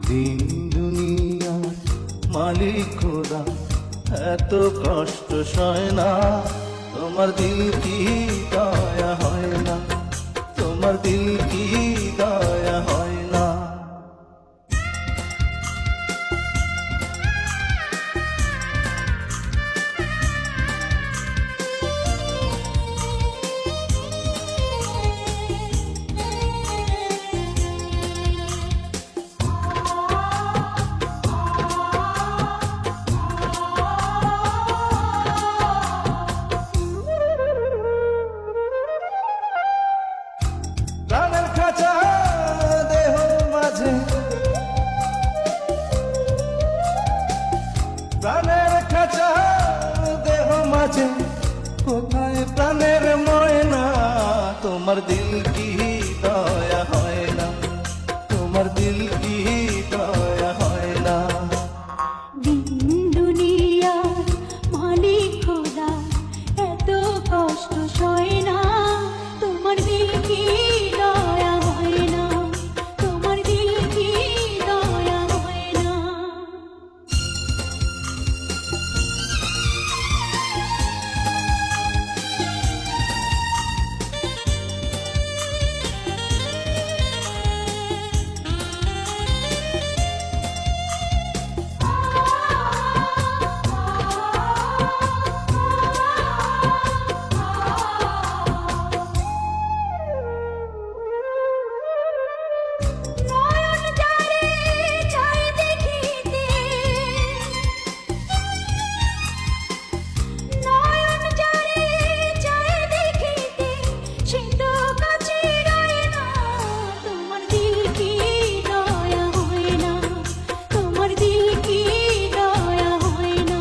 দিন দুনিয়ার মালিক খোদা, এত কষ্ট সয় না, তোমার দিল কি দয়া হয় না, তোমার দিল কি দয়া হয় না। প্রাণের খাঁচা দেহ মাঝে, প্রাণের খাঁচা দেহ মাঝে, কোথায় প্রাণের ময়না, তোমার দিল কি দয়া হয় না, তোমার দিল কি দয়া হয় না। দিন দুনিয়ার মালিক খোদা, এত কষ্ট সয় না, তোমার দিল কি দয়া হয় না, তোমার দিল কি দয়া হয় না। নয়ন যারে চায় দেখিতে, নয়ন যারে চায় দেখিতে, সে তো কাছে রয় না, তোমার দিল কি দয়া হয় না, তোমার দিল কি দয়া হয় না।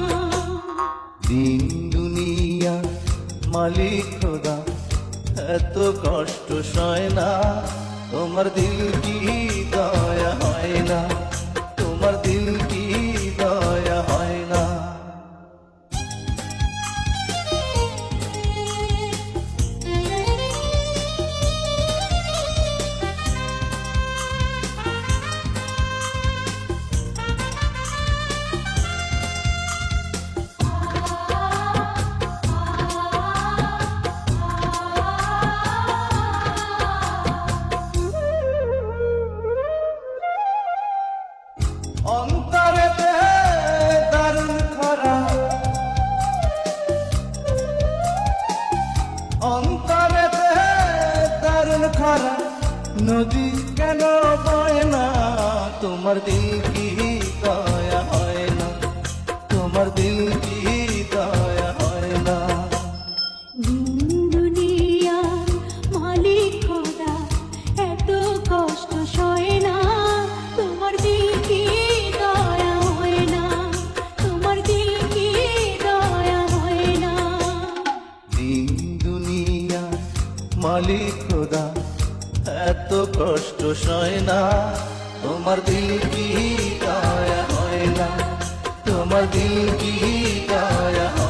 দিন দুনিয়া মালিক খোদা, এত কষ্ট সয় না, তোমার দিল কি দয়া হয় না, তোমার দিল কি দয়া হয় না। অন্তরেতে দারুণ খরা, অন্তরেতে দারুণ খরা, নদী কেন বয় না, তোমার দিল কি দয়া হয় না, তোমার দিল কি দয়া হয় না। দিন দুনিয়ার মালিক খোদা, এত কষ্ট সয় না, তোমার দিল কি দয়া হয় না, তোমার দিল কি দয়া হয় না। দিন দুনিয়া মালিক খোদা, এত কষ্ট সয় না, তোমার দিল কি দয়া হয় না, তোমার দিল কি দয়া হয় না।